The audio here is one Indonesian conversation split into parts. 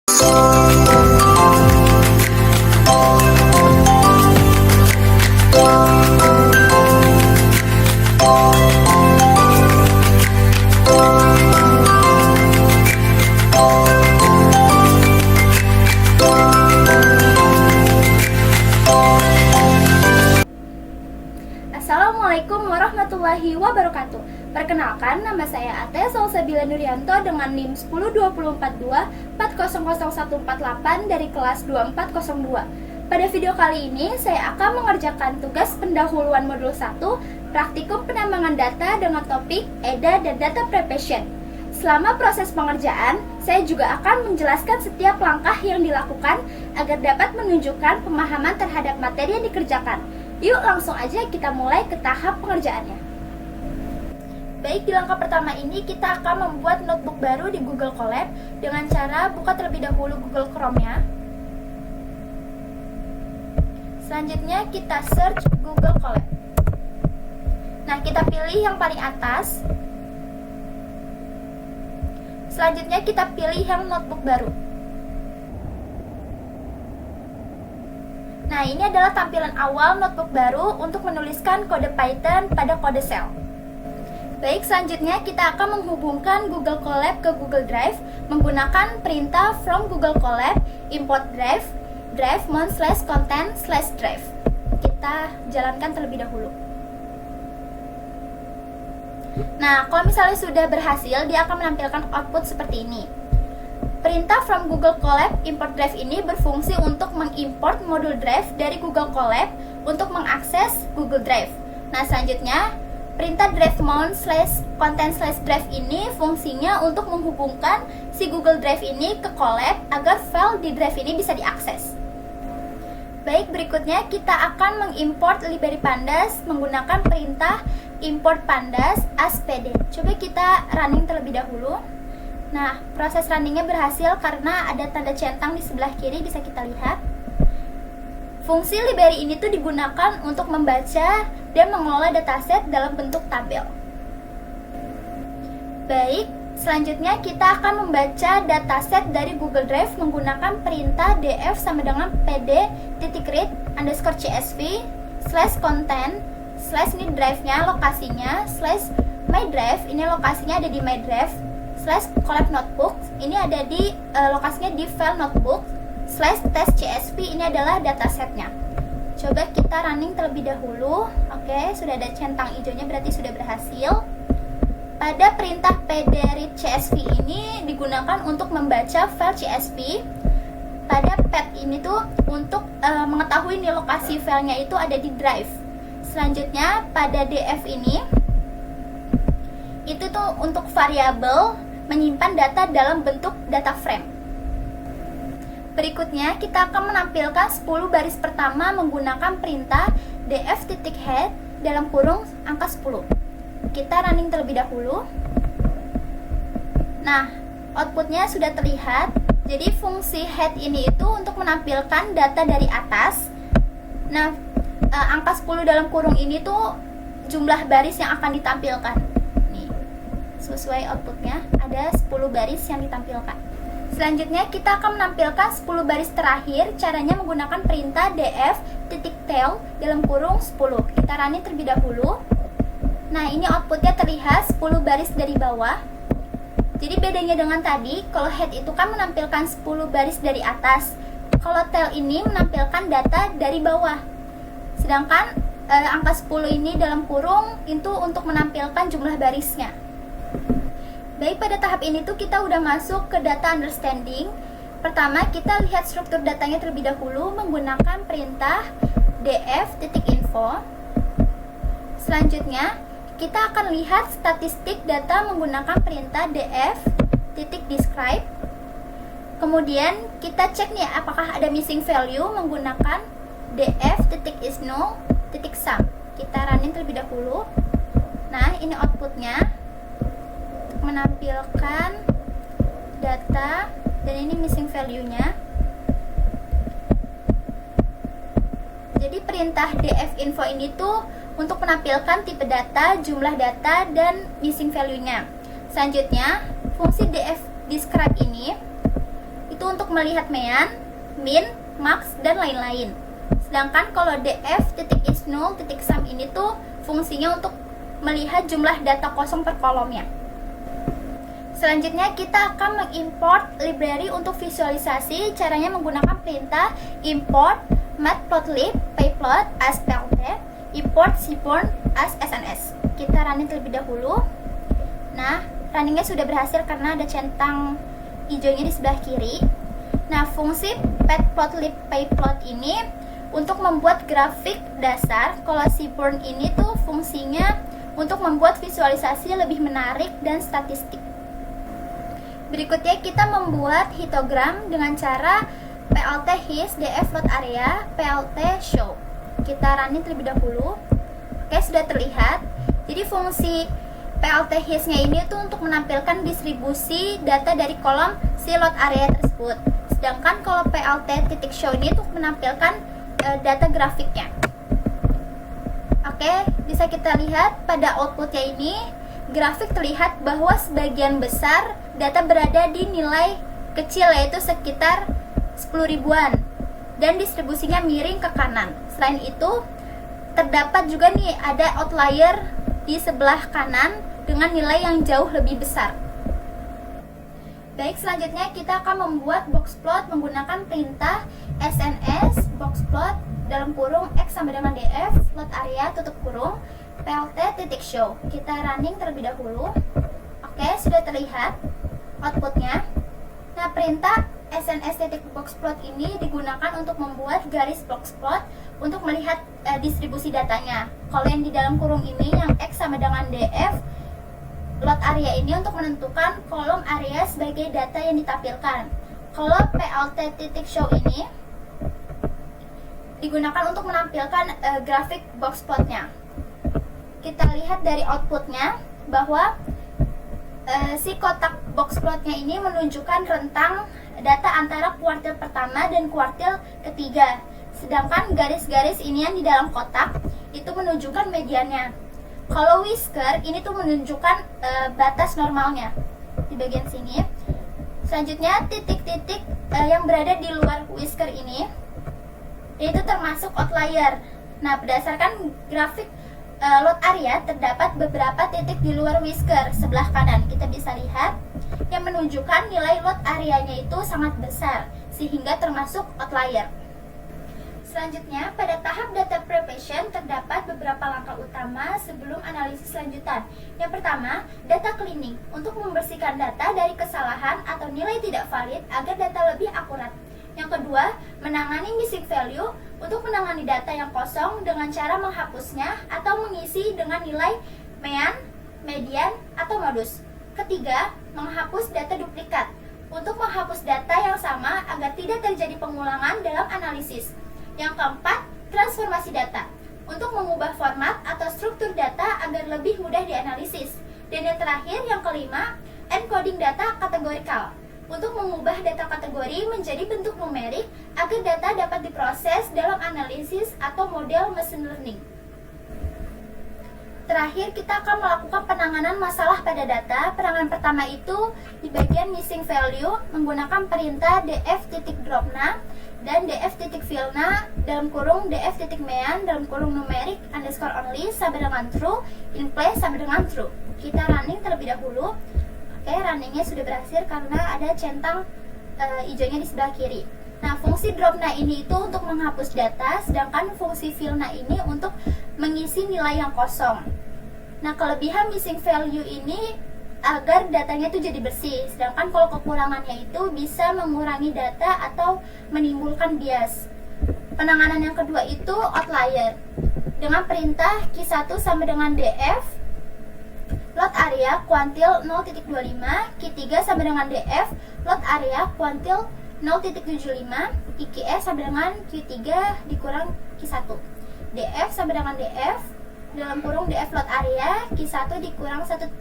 Assalamualaikum warahmatullahi wabarakatuh. Perkenalkan, nama saya Ate Salsabila Nuryanto dengan NIM 10242400148 dari kelas 2402. Pada video kali ini, saya akan mengerjakan tugas pendahuluan modul 1, praktikum penambangan data dengan topik EDA dan Data Preparation. Selama proses pengerjaan, saya juga akan menjelaskan setiap langkah yang dilakukan agar dapat menunjukkan pemahaman terhadap materi yang dikerjakan. Yuk langsung aja kita mulai ke tahap pengerjaannya. Baik, di langkah pertama ini kita akan membuat notebook baru di Google Colab dengan cara buka terlebih dahulu Google Chrome-nya. Selanjutnya kita search Google Colab. Nah, kita pilih yang paling atas. Selanjutnya kita pilih yang notebook baru. Nah, ini adalah tampilan awal notebook baru untuk menuliskan kode Python pada kode shell. Baik, selanjutnya kita akan menghubungkan Google Colab ke Google Drive menggunakan perintah from Google Colab import drive mon/content/drive. Kita jalankan terlebih dahulu. Nah, kalau misalnya sudah berhasil, dia akan menampilkan output seperti ini. Perintah from Google Colab import drive ini berfungsi untuk mengimport modul drive dari Google Colab untuk mengakses Google Drive. Nah, selanjutnya perintah drive mon/content/drive ini fungsinya untuk menghubungkan si Google Drive ini ke Colab agar file di drive ini bisa diakses. Baik, berikutnya kita akan mengimport library pandas menggunakan perintah import pandas as pd. Coba kita running terlebih dahulu. Nah, proses runningnya berhasil karena ada tanda centang di sebelah kiri, bisa kita lihat. Fungsi library ini tuh digunakan untuk membaca dan mengelola dataset dalam bentuk tabel. Baik, selanjutnya kita akan membaca dataset dari Google Drive menggunakan perintah df sama dengan pd.read_csv/content/ ini drive-nya, lokasinya, /my drive, ini lokasinya ada di my drive, /colab notebook, ini ada di lokasinya di file notebook, /test.csv, ini adalah datasetnya. Coba kita running terlebih dahulu. Oke, sudah ada centang hijaunya, berarti sudah berhasil. Pada perintah pd.read_csv ini digunakan untuk membaca file csv. Pada pad ini tuh untuk mengetahui nih lokasi filenya itu ada di drive. Selanjutnya pada df ini itu tuh untuk variabel menyimpan data dalam bentuk data frame. Berikutnya kita akan menampilkan 10 baris pertama menggunakan perintah df.head dalam kurung angka 10. Kita running terlebih dahulu. Nah, outputnya sudah terlihat. Jadi fungsi head ini itu untuk menampilkan data dari atas. Nah, angka 10 dalam kurung ini tuh jumlah baris yang akan ditampilkan. Sesuai outputnya ada 10 baris yang ditampilkan. Selanjutnya kita akan menampilkan 10 baris terakhir. Caranya menggunakan perintah df.tail dalam kurung 10. Kita running terlebih dahulu. Nah, ini outputnya terlihat 10 baris dari bawah. Jadi bedanya dengan tadi, kalau head itu kan menampilkan 10 baris dari atas, kalau tail ini menampilkan data dari bawah. Sedangkan angka 10 ini dalam kurung itu untuk menampilkan jumlah barisnya. Baik, pada tahap ini tuh kita udah masuk ke data understanding. Pertama, kita lihat struktur datanya terlebih dahulu menggunakan perintah df.info. Selanjutnya, kita akan lihat statistik data menggunakan perintah df.describe. Kemudian, kita cek nih apakah ada missing value menggunakan df.isNull.sum. Kita running terlebih dahulu. Nah, ini outputnya menampilkan data dan ini missing value-nya. Jadi perintah df.info ini tuh untuk menampilkan tipe data, jumlah data, dan missing value-nya. Selanjutnya, fungsi df.describe ini itu untuk melihat mean, min, max, dan lain-lain. Sedangkan kalau df.is0.sum ini tuh fungsinya untuk melihat jumlah data kosong per kolomnya. Selanjutnya kita akan mengimport library untuk visualisasi. Caranya menggunakan perintah import matplotlib pyplot as plt, import seaborn as sns. Kita running terlebih dahulu. Nah, runningnya sudah berhasil karena ada centang hijaunya di sebelah kiri. Nah, fungsi matplotlib pyplot ini untuk membuat grafik dasar. Kalau seaborn ini tuh fungsinya untuk membuat visualisasi lebih menarik dan statistik. Berikutnya kita membuat histogram dengan cara plt his df load area plt show. Kita running terlebih dahulu. Oke, sudah terlihat. Jadi fungsi plt his-nya ini tuh untuk menampilkan distribusi data dari kolom si load area tersebut. Sedangkan kalau plt.show ini untuk menampilkan data grafiknya. Oke, bisa kita lihat pada outputnya ini grafik terlihat bahwa sebagian besar data berada di nilai kecil, yaitu sekitar 10 ribuan, dan distribusinya miring ke kanan. Selain itu, terdapat juga nih ada outlier di sebelah kanan dengan nilai yang jauh lebih besar. Baik, selanjutnya kita akan membuat boxplot menggunakan perintah sns boxplot dalam kurung x sama dengan df load area tutup kurung plt.show. Kita running terlebih dahulu. Oke, sudah terlihat outputnya. Nah, perintah sns.boxplot ini digunakan untuk membuat garis boxplot untuk melihat distribusi datanya. Kalau yang di dalam kurung ini yang x sama dengan df load area ini untuk menentukan kolom area sebagai data yang ditampilkan. Kalau plt.show ini digunakan untuk menampilkan grafik boxplotnya. Kita lihat dari outputnya bahwa si kotak boxplotnya ini menunjukkan rentang data antara kuartil pertama dan kuartil ketiga. Sedangkan garis-garis ini yang di dalam kotak itu menunjukkan mediannya. Kalau whisker ini tuh menunjukkan batas normalnya di bagian sini. Selanjutnya titik-titik yang berada di luar whisker ini itu termasuk outlier. Nah, berdasarkan grafik load area terdapat beberapa titik di luar whisker sebelah kanan. Kita bisa lihat yang menunjukkan nilai load areanya itu sangat besar sehingga termasuk outlier. Selanjutnya, pada tahap data preparation terdapat beberapa langkah utama sebelum analisis lanjutan. Yang pertama, data cleaning untuk membersihkan data dari kesalahan atau nilai tidak valid agar data lebih akurat. Yang kedua, menangani missing value untuk menangani data yang kosong dengan cara menghapusnya atau mengisi dengan nilai mean, median, atau modus. Ketiga, menghapus data duplikat untuk menghapus data yang sama agar tidak terjadi pengulangan dalam analisis. Yang keempat, transformasi data untuk mengubah format atau struktur data agar lebih mudah dianalisis. Dan yang terakhir, yang kelima, encoding data kategorikal untuk mengubah data kategori menjadi bentuk numerik agar data dapat diproses dalam analisis atau model machine learning. Terakhir, kita akan melakukan penanganan masalah pada data. Penanganan pertama itu di bagian missing value menggunakan perintah df.dropna dan df.fillna dalam kurung df.mean dalam kurung numerik underscore only sampai dengan true, in place sampai dengan true. Kita running terlebih dahulu. Oke, runningnya sudah berhasil karena ada centang hijaunya di sebelah kiri. Nah, fungsi dropna ini itu untuk menghapus data, sedangkan fungsi fillna ini untuk mengisi nilai yang kosong. Nah, kelebihan missing value ini agar datanya itu jadi bersih, sedangkan kalau kekurangannya itu bisa mengurangi data atau menimbulkan bias. Penanganan yang kedua itu outlier dengan perintah Q1 sama dengan df load area kuantil 0.25, Q3 sama dengan df load area kuantil 0.75, IQS sama dengan Q3 dikurang Q1. DF sama dengan DF dalam kurung DF load area, Q1 dikurang 1.5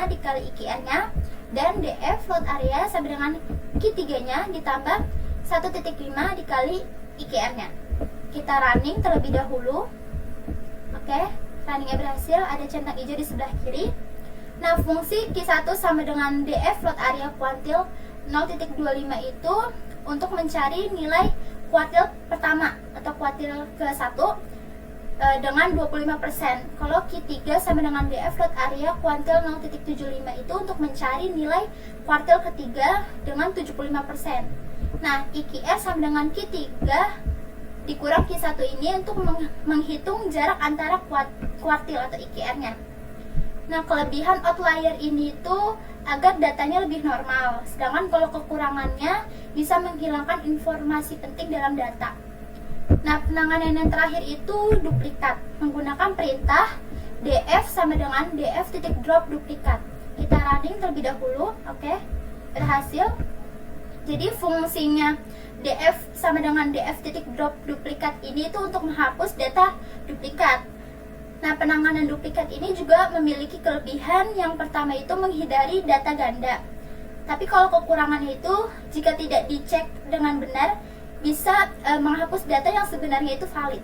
dikali IQN-nya, dan DF load area sama dengan Q3-nya ditambah 1.5 dikali IQN-nya. Kita running terlebih dahulu. Oke, runningnya berhasil, ada centang hijau di sebelah kiri. Nah, fungsi Q1 sama dengan DF load area kuantil 0.25 itu untuk mencari nilai kuartil pertama atau kuartil ke-1 dengan 25%. Kalau Q3 sama dengan DF dot area kuartil 0.75 itu untuk mencari nilai kuartil ketiga dengan 75%. Nah, IQR sama dengan Q3 dikurang Q1 ini untuk menghitung jarak antara kuartil atau IQR-nya. Nah, kelebihan outlier ini itu agar datanya lebih normal, sedangkan kalau kekurangannya bisa menghilangkan informasi penting dalam data. Nah, penanganan yang terakhir itu duplikat, menggunakan perintah df sama dengan df titik drop duplikat. Kita running terlebih dahulu, oke, berhasil. Jadi fungsinya df sama dengan df titik drop duplikat ini itu untuk menghapus data duplikat. Nah, penanganan duplikat ini juga memiliki kelebihan. Yang pertama itu menghindari data ganda. Tapi kalau kekurangannya itu, jika tidak dicek dengan benar, bisa menghapus data yang sebenarnya itu valid.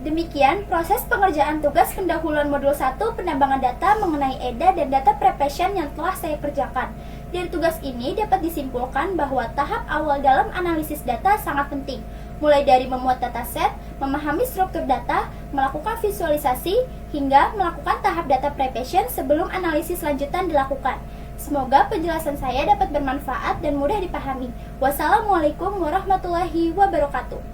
Demikian proses pengerjaan tugas pendahuluan modul 1 penambangan data mengenai EDA dan data preparation yang telah saya kerjakan. Dari tugas ini dapat disimpulkan bahwa tahap awal dalam analisis data sangat penting, mulai dari memuat dataset, memahami struktur data, melakukan visualisasi, hingga melakukan tahap data preparation sebelum analisis lanjutan dilakukan. Semoga penjelasan saya dapat bermanfaat dan mudah dipahami. Wassalamualaikum warahmatullahi wabarakatuh.